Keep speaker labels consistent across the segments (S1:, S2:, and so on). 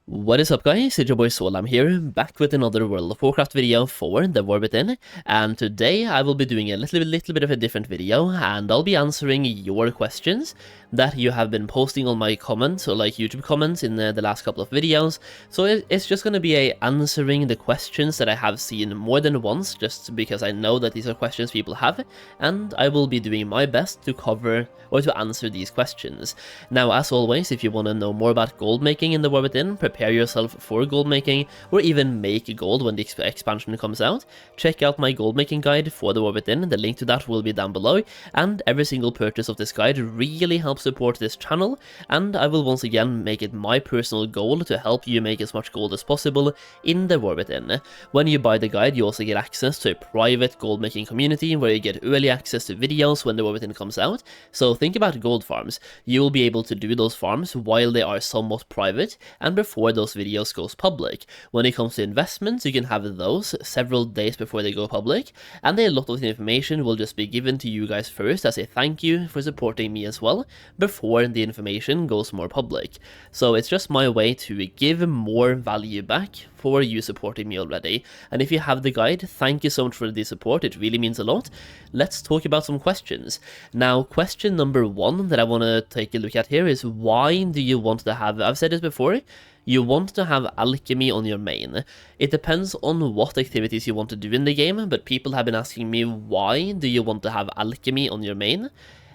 S1: What is up guys, it's your boy Solheim here, back with another World of Warcraft video for the War Within, and today I will be doing a little bit of a different video, and I'll be answering your questions that you have been posting on my comments, or like YouTube comments in the last couple of videos. So it's just going to be answering the questions that I have seen more than once, just because I know that these are questions people have, and I will be doing my best to cover or to answer these questions. Now, as always, if you want to know more about gold making in the War Within, prepare yourself for gold making, or even make gold when the expansion comes out, check out my gold making guide for the War Within. The link to that will be down below, and every single purchase of this guide really helps support this channel, and I will once again make it my personal goal to help you make as much gold as possible in the War Within. When you buy the guide, you also get access to a private gold making community where you get early access to videos when the War Within comes out. So think about gold farms. You will be able to do those farms while they are somewhat private and before those videos goes public. When it comes to investments, you can have those several days before they go public, and a lot of the information will just be given to you guys first as a thank you for supporting me as well, before the information goes more public. So it's just my way to give more value back for you supporting me already. And if you have the guide, thank you so much for the support, it really means a lot. Let's talk about some questions. Now, question number one that I want to take a look at here is, why do you want to have, I've said this before, you want to have alchemy on your main. It depends on what activities you want to do in the game, but people have been asking me, why do you want to have alchemy on your main?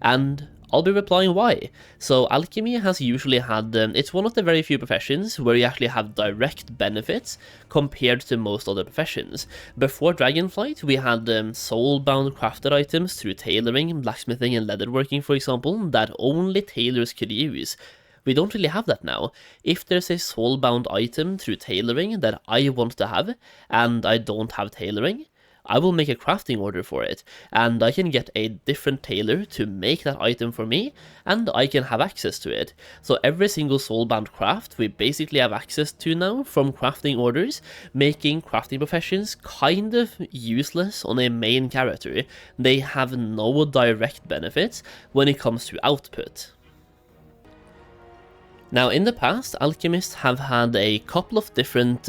S1: And I'll be replying why. So alchemy has usually had, it's one of the very few professions where you actually have direct benefits compared to most other professions. Before Dragonflight, we had soul-bound crafted items through tailoring, blacksmithing and leatherworking, for example, that only tailors could use. We don't really have that now. If there's a soul-bound item through tailoring that I want to have, and I don't have tailoring, I will make a crafting order for it, and I can get a different tailor to make that item for me, and I can have access to it. So every single soulbound craft we basically have access to now from crafting orders, making crafting professions kind of useless on a main character. They have no direct benefits when it comes to output. Now, in the past, alchemists have had a couple of different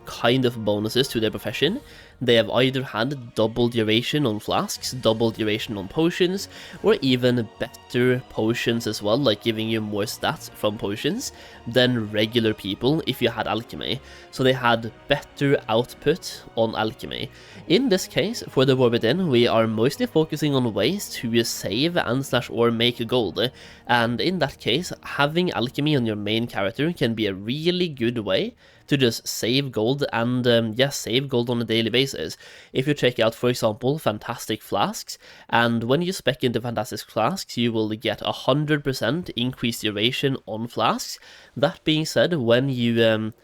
S1: kind of bonuses to their profession. They have either had double duration on flasks, double duration on potions, or even better potions as well, like giving you more stats from potions than regular people if you had alchemy. So they had better output on alchemy. In this case, for the War Within, we are mostly focusing on ways to save and/or make gold, and in that case, having alchemy on your main character can be a really good way to just save gold and, save gold on a daily basis. If you check out, for example, Fantastic Flasks, and when you spec into Fantastic Flasks, you will get 100% increased duration on flasks. That being said, when you,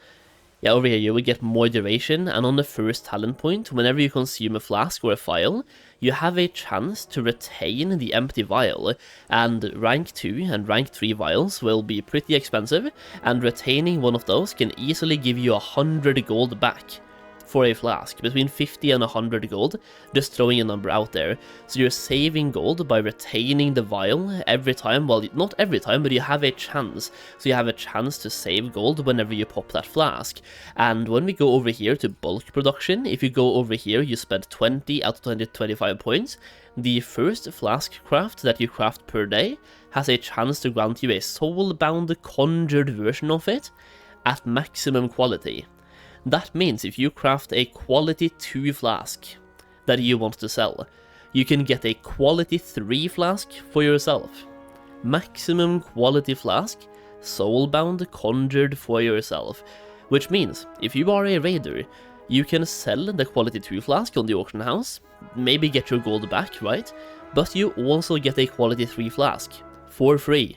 S1: over here, you will get more duration, and on the first talent point, whenever you consume a flask or a vial, you have a chance to retain the empty vial, and rank 2 and rank 3 vials will be pretty expensive, and retaining one of those can easily give you 100 gold back for a flask, between 50 and 100 gold, just throwing a number out there. So you're saving gold by retaining the vial every time, well, not every time, but you have a chance. So you have a chance to save gold whenever you pop that flask. And when we go over here to bulk production, if you go over here, you spend 20 out of 25 points. The first flask craft that you craft per day has a chance to grant you a soul-bound conjured version of it at maximum quality. That means if you craft a quality 2 flask that you want to sell, you can get a quality 3 flask for yourself. Maximum quality flask, soulbound conjured for yourself. Which means, if you are a raider, you can sell the quality 2 flask on the auction house, maybe get your gold back, right? But you also get a quality 3 flask for free.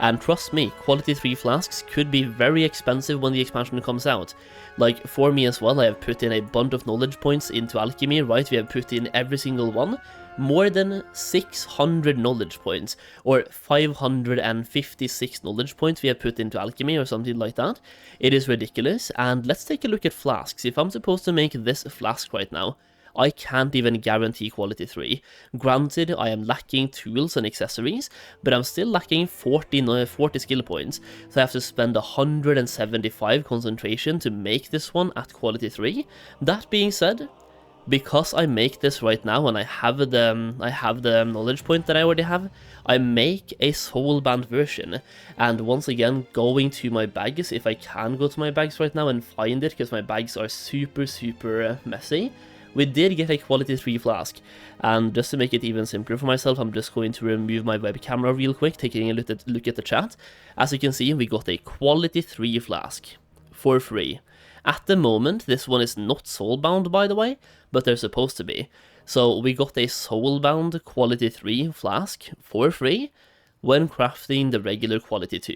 S1: And trust me, quality 3 flasks could be very expensive when the expansion comes out. Like, for me as well, I have put in a bunch of knowledge points into alchemy, right? We have put in every single one. More than 600 knowledge points, or 556 knowledge points we have put into alchemy, or something like that. It is ridiculous, and let's take a look at flasks. If I'm supposed to make this flask right now, I can't even guarantee quality 3. Granted, I am lacking tools and accessories, but I'm still lacking 40 skill points, so I have to spend 175 concentration to make this one at quality 3. That being said, because I make this right now and I have the knowledge point that I already have, I make a soulbound version. And once again, going to my bags, if I can go to my bags right now and find it, because my bags are super messy, we did get a quality 3 flask. And just to make it even simpler for myself, I'm just going to remove my web camera real quick, taking a look at the chat. As you can see, we got a quality 3 flask for free. At the moment, this one is not soulbound, by the way, but they're supposed to be. So we got a soulbound quality 3 flask for free when crafting the regular quality 2.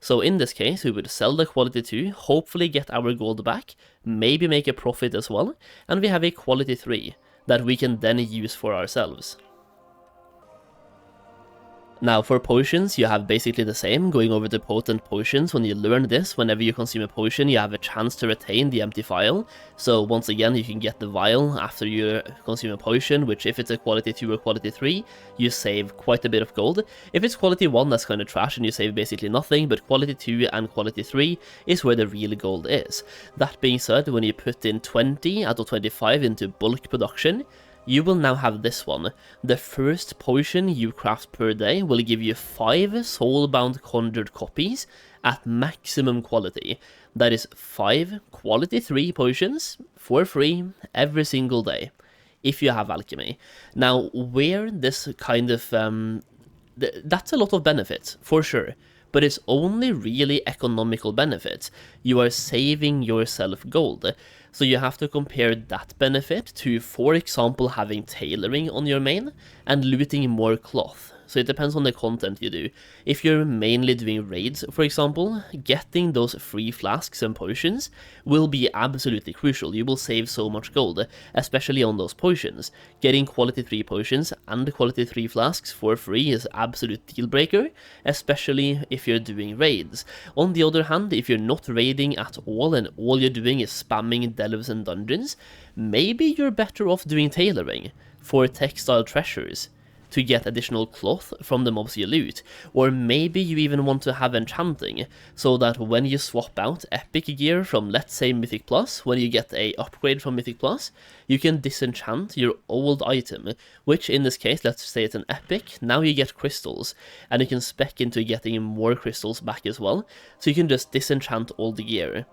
S1: So in this case, we would sell the quality 2, hopefully get our gold back, maybe make a profit as well, and we have a quality 3 that we can then use for ourselves. Now for potions, you have basically the same, going over the potent potions. When you learn this, whenever you consume a potion, you have a chance to retain the empty vial. So once again, you can get the vial after you consume a potion, which if it's a quality 2 or quality 3, you save quite a bit of gold. If it's quality 1, that's kind of trash and you save basically nothing, but quality 2 and quality 3 is where the real gold is. That being said, when you put in 20 out of 25 into bulk production, you will now have this one. The first potion you craft per day will give you 5 soulbound conjured copies at maximum quality. That is 5 quality 3 potions for free every single day, if you have alchemy. Now, where this kind of... that's a lot of benefits, for sure. But it's only really economical benefits. You are saving yourself gold. So you have to compare that benefit to, for example, having tailoring on your main and looting more cloth. So it depends on the content you do. If you're mainly doing raids, for example, getting those free flasks and potions will be absolutely crucial. You will save so much gold, especially on those potions. Getting quality 3 potions and quality 3 flasks for free is absolute deal breaker, especially if you're doing raids. On the other hand, if you're not raiding at all and all you're doing is spamming delves and dungeons, maybe you're better off doing tailoring for textile treasures to get additional cloth from the mobs you loot, or maybe you even want to have enchanting, so that when you swap out epic gear from, let's say, Mythic Plus, when you get a upgrade from Mythic Plus, you can disenchant your old item, which in this case, let's say it's an epic, now you get crystals, and you can spec into getting more crystals back as well, so you can just disenchant all the gear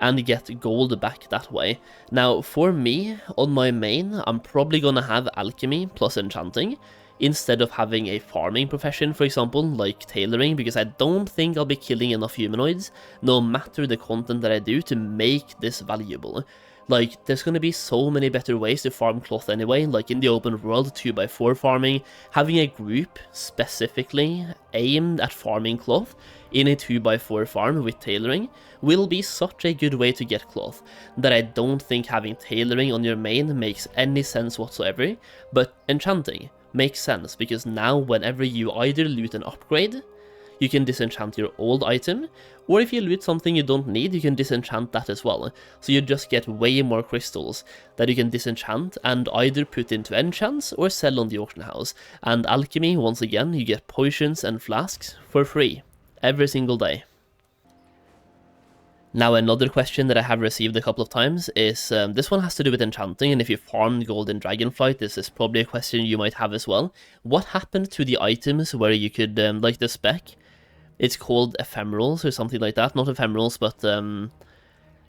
S1: and get gold back that way. Now, for me, on my main, I'm probably gonna have alchemy plus enchanting, instead of having a farming profession, for example, like tailoring, because I don't think I'll be killing enough humanoids, no matter the content that I do, to make this valuable. Like, there's gonna be so many better ways to farm cloth anyway, like in the open world, 2x4 farming, having a group specifically aimed at farming cloth in a 2x4 farm with tailoring will be such a good way to get cloth, that I don't think having tailoring on your main makes any sense whatsoever, but enchanting makes sense, because now whenever you either loot an upgrade, you can disenchant your old item, or if you loot something you don't need, you can disenchant that as well. So you just get way more crystals that you can disenchant and either put into enchants or sell on the auction house. And alchemy, once again, you get potions and flasks for free every single day. Now, another question that I have received a couple of times is, this one has to do with enchanting, and if you farmed gold in Dragonflight, this is probably a question you might have as well. What happened to the items where you could, like the spec, it's called ephemerals or something like that, not ephemerals, but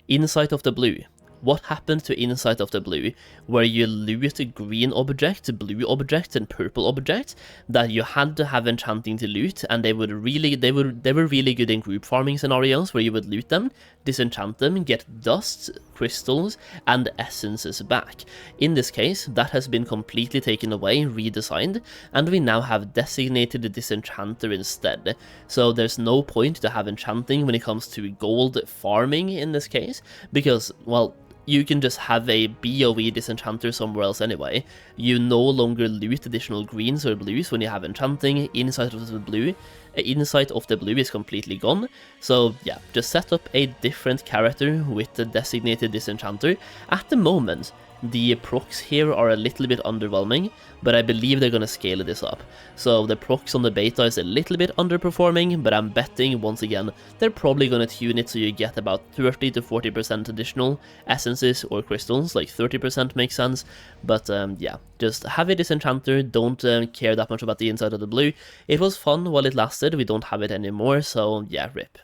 S1: Insight of the Blue. What happened to Insight of the Blue, where you loot green objects, blue objects, and purple objects that you had to have enchanting to loot, and they were really good in group farming scenarios where you would loot them, disenchant them, get dust, crystals, and essences back. In this case, that has been completely taken away, redesigned, and we now have designated the disenchanter instead. So there's no point to have enchanting when it comes to gold farming in this case, because, well, you can just have a BOE disenchanter somewhere else anyway. You no longer loot additional greens or blues when you have enchanting. Insight of the Blue is completely gone. So yeah, just set up a different character with the designated disenchanter. At the moment, The procs here are a little bit underwhelming, but I believe they're gonna scale this up. So the procs on the beta is a little bit underperforming, but I'm betting, once again, they're probably gonna tune it so you get about 30 to 40% additional essences or crystals, like 30% makes sense. But yeah, just have a Disenchanter, don't care that much about the inside of the blue. It was fun while it lasted, we don't have it anymore, so yeah, rip.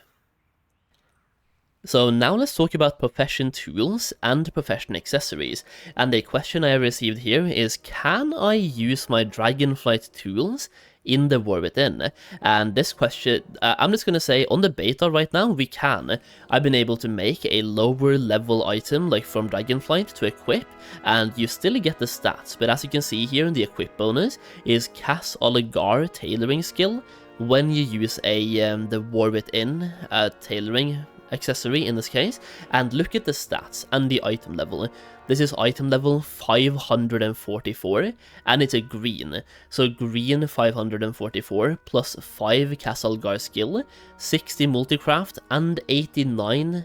S1: So now let's talk about profession tools and profession accessories, and a question I received here is, can I use my Dragonflight tools in the War Within? And this question, I'm just going to say, on the beta right now, we can. I've been able to make a lower level item, like from Dragonflight, to equip, and you still get the stats, but as you can see here, the equip bonus is Cass Oligar tailoring skill when you use the War Within tailoring accessory in this case, and look at the stats and the item level. This is item level 544, and it's a green. So green 544 plus 5 Castlgar skill, 60 multicraft, and 89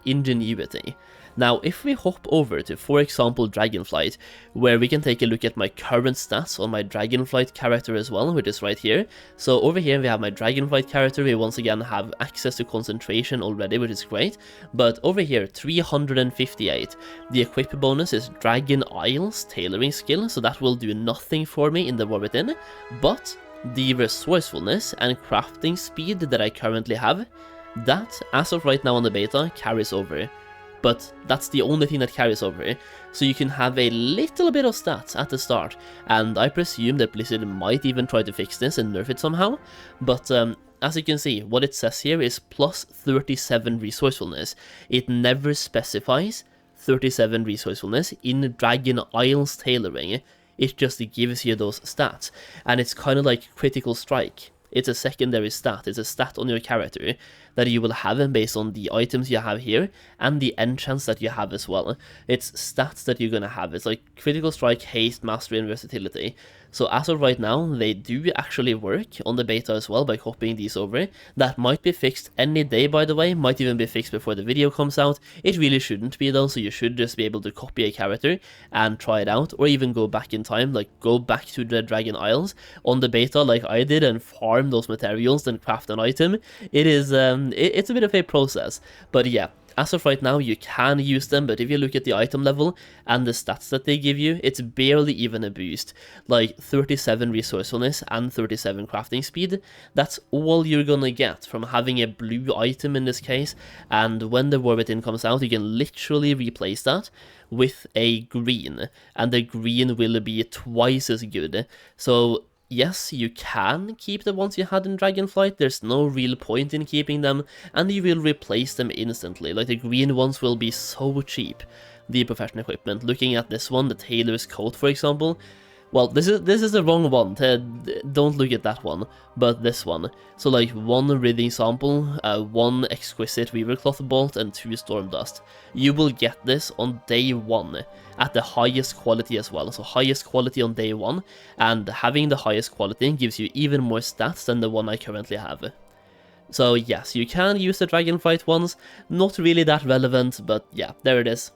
S1: ingenuity. Now, if we hop over to, for example, Dragonflight, where we can take a look at my current stats on my Dragonflight character as well, which is right here. So over here we have my Dragonflight character, we once again have access to concentration already, which is great. But over here, 358, the equip bonus is Dragon Isles tailoring skill, so that will do nothing for me in the War Within, but the resourcefulness and crafting speed that I currently have, that, as of right now on the beta, carries over. But that's the only thing that carries over, so you can have a little bit of stats at the start, and I presume that Blizzard might even try to fix this and nerf it somehow, but as you can see, what it says here is plus 37 resourcefulness. It never specifies 37 resourcefulness in Dragon Isles tailoring, it just gives you those stats, and it's kind of like critical strike. It's a secondary stat, it's a stat on your character that you will have based on the items you have here and the enchants that you have as well. It's stats that you're gonna have. It's like critical strike, haste, mastery, and versatility. So as of right now, they do actually work on the beta as well by copying these over. That might be fixed any day, by the way, might even be fixed before the video comes out. It really shouldn't be though, so you should just be able to copy a character and try it out, or even go back in time, like go back to the Dragon Isles on the beta like I did and farm those materials, then craft an item. It is, it's a bit of a process, but yeah. As of right now, you can use them, but if you look at the item level and the stats that they give you, it's barely even a boost. Like 37 resourcefulness and 37 crafting speed, that's all you're gonna get from having a blue item in this case, and when the War Within comes out, you can literally replace that with a green, and the green will be twice as good. So yes, you can keep the ones you had in Dragonflight, there's no real point in keeping them, and you will replace them instantly. Like the green ones will be so cheap, the professional equipment. Looking at this one, the Tailor's Coat for example, well, this is the wrong one, don't look at that one, but this one. So like 1 Ridding Sample, 1 Exquisite Weaver Cloth Bolt, and 2 Storm Dust. You will get this on day 1, at the highest quality as well, so highest quality on day 1, and having the highest quality gives you even more stats than the one I currently have. So yes, you can use the Dragonflight ones, not really that relevant, but yeah, there it is.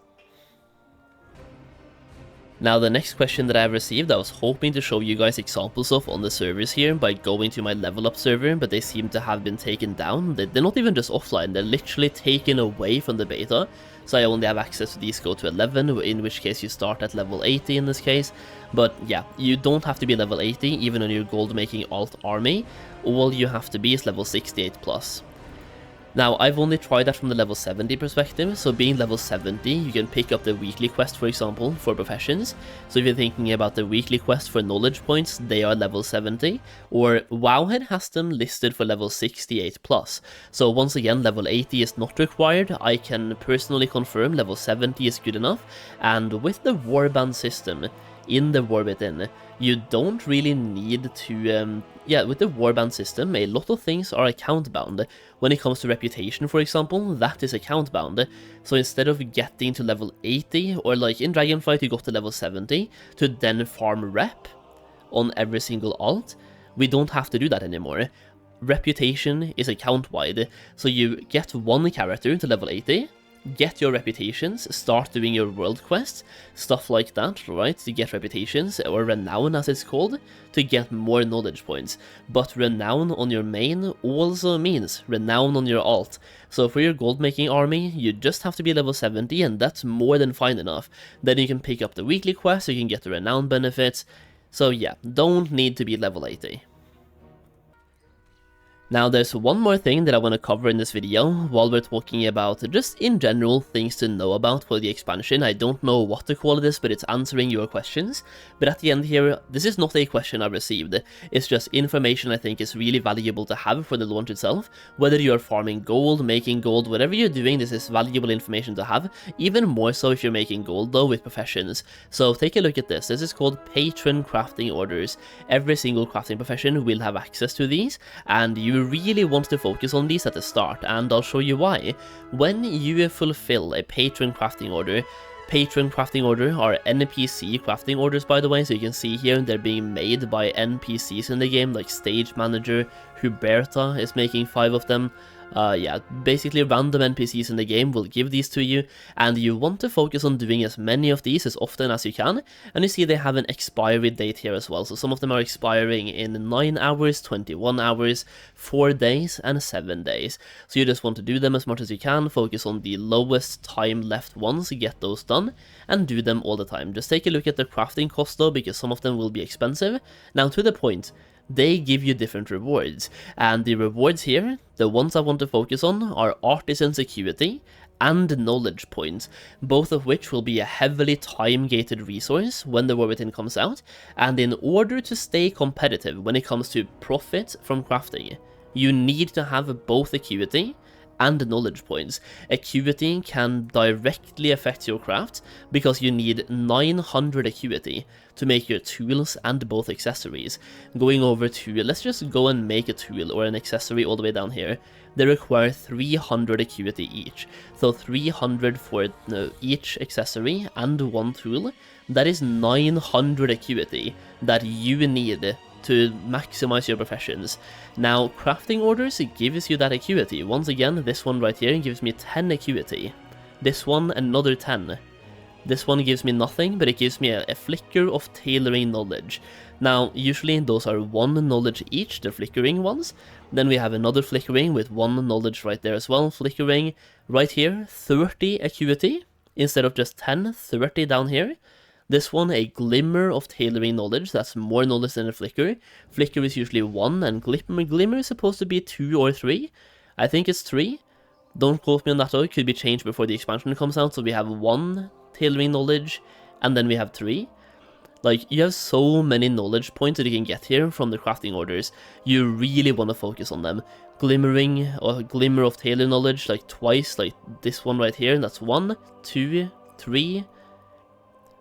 S1: Now the next question that I've received, I was hoping to show you guys examples of on the servers here by going to my level up server, but they seem to have been taken down. They're not even just offline, they're literally taken away from the beta. So I only have access to these go to 11, in which case you start at level 80 in this case. But yeah, you don't have to be level 80 even on your gold making alt army. All you have to be is level 68 plus. Now, I've only tried that from the level 70 perspective, so being level 70, you can pick up the weekly quest, for example, for professions. So if you're thinking about the weekly quest for knowledge points, they are level 70, or Wowhead has them listed for level 68 plus. So once again, level 80 is not required. I can personally confirm level 70 is good enough, and with the warband system in the War Within, you don't really need to, with the warband system, a lot of things are account bound. When it comes to reputation, for example, that is account bound. So instead of getting to level 80, or like in Dragonflight you got to level 70, to then farm rep on every single alt, we don't have to do that anymore. Reputation is account wide, so you get one character to level 80, get your reputations, start doing your world quests, stuff like that, right, to get reputations, or renown as it's called, to get more knowledge points. But renown on your main also means renown on your alt. So for your gold making army, you just have to be level 70, and that's more than fine enough. Then you can pick up the weekly quests, you can get the renown benefits. So yeah, don't need to be level 80. Now there's one more thing that I want to cover in this video while we're talking about just in general things to know about for the expansion. I don't know what to call this, but it's answering your questions. But at the end here, this is not a question I received, it's just information I think is really valuable to have for the launch itself. Whether you're farming gold, making gold, whatever you're doing, this is valuable information to have, even more so if you're making gold though with professions. So take a look at this. This is called patron crafting orders. Every single crafting profession will have access to these, and you really want to focus on these at the start, and I'll show you why. When you fulfill a patron crafting order are NPC crafting orders, by the way, so you can see here they're being made by NPCs in the game, like Stage Manager, Huberta is making 5 of them. Yeah, basically random NPCs in the game will give these to you, and you want to focus on doing as many of these as often as you can. And you see they have an expiry date here as well, so some of them are expiring in 9 hours, 21 hours, 4 days, and 7 days. So you just want to do them as much as you can, focus on the lowest time left ones, get those done, and do them all the time. Just take a look at the crafting cost though, because some of them will be expensive. Now to the point, they give you different rewards, and the rewards here, the ones I want to focus on, are Artisan Security and Knowledge Points, both of which will be a heavily time-gated resource when the War Within comes out, and in order to stay competitive when it comes to profit from crafting, you need to have both Acuity and knowledge points. Acuity can directly affect your craft because you need 900 acuity to make your tools and both accessories. Going over to, let's just go and make a tool or an accessory all the way down here. They require 300 acuity each, so 300 for each accessory and one tool. That is 900 acuity that you need to maximize your professions. Now, crafting orders gives you that acuity. Once again, this one right here gives me 10 acuity. This one, another 10. This one gives me nothing, but it gives me a flicker of tailoring knowledge. Now, usually those are 1 knowledge each, the flickering ones. Then we have another flickering with 1 knowledge right there as well. Flickering right here, 30 acuity, instead of just 10, 30 down here. This one, a glimmer of tailoring knowledge, that's more knowledge than a flicker. Flicker is usually 1, and glimmer is supposed to be 2 or 3. I think it's 3. Don't quote me on that though, it could be changed before the expansion comes out, so we have 1 tailoring knowledge, and then we have 3. Like, you have so many knowledge points that you can get here from the crafting orders. You really want to focus on them. Glimmering, or glimmer of tailor knowledge, like twice, like this one right here, and that's 1, 2, 3.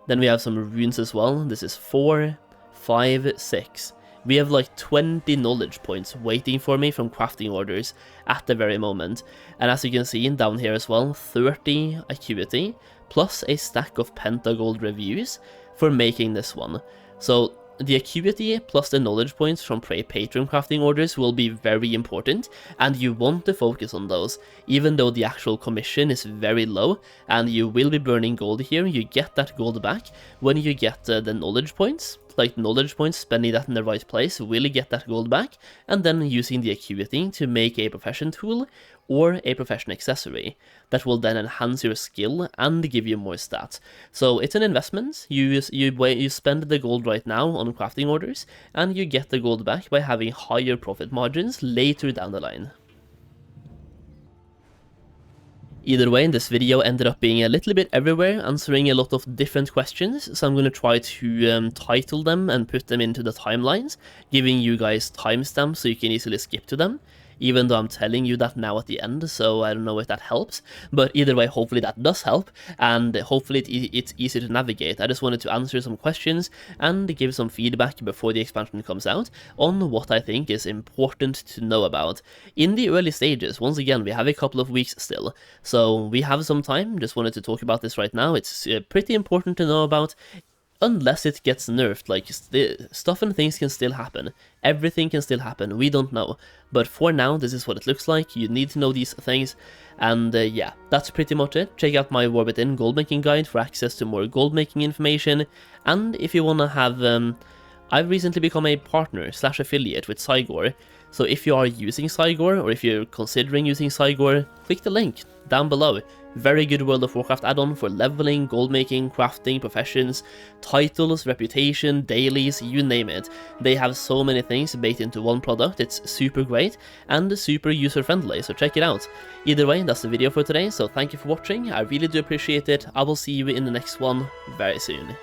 S1: Then we have some runes as well. This is 4, 5, 6. We have like 20 knowledge points waiting for me from crafting orders at the very moment. And as you can see down here as well, 30 acuity, plus a stack of pentagold reviews for making this one. So the acuity plus the knowledge points from patron crafting orders will be very important, and you want to focus on those. Even though the actual commission is very low, and you will be burning gold here, you get that gold back when you get the knowledge points. Like knowledge points, spending that in the right place will get that gold back, and then using the acuity to make a profession tool or a profession accessory that will then enhance your skill and give you more stats. So it's an investment. You spend the gold right now on crafting orders, and you get the gold back by having higher profit margins later down the line. Either way, this video ended up being a little bit everywhere, answering a lot of different questions, so I'm going to try to title them and put them into the timelines, giving you guys timestamps so you can easily skip to them. Even though I'm telling you that now at the end, so I don't know if that helps. But either way, hopefully that does help, and hopefully it's easy to navigate. I just wanted to answer some questions and give some feedback before the expansion comes out on what I think is important to know about. In the early stages, once again, we have a couple of weeks still, so we have some time. Just wanted to talk about this right now. It's pretty important to know about. unless it gets nerfed. Like, stuff and things can still happen. Everything can still happen, we don't know. But for now, this is what it looks like. You need to know these things. And yeah, that's pretty much it. Check out my War Within Goldmaking Guide for access to more gold making information. And if you wanna have, I've recently become a partner / affiliate with Zygor. So if you are using Zygor, or if you're considering using Zygor, click the link down below. Very good World of Warcraft add-on for leveling, gold making, crafting, professions, titles, reputation, dailies, you name it. They have so many things baked into one product. It's super great and super user friendly, so check it out. Either way, that's the video for today, so thank you for watching. I really do appreciate it. I will see you in the next one very soon.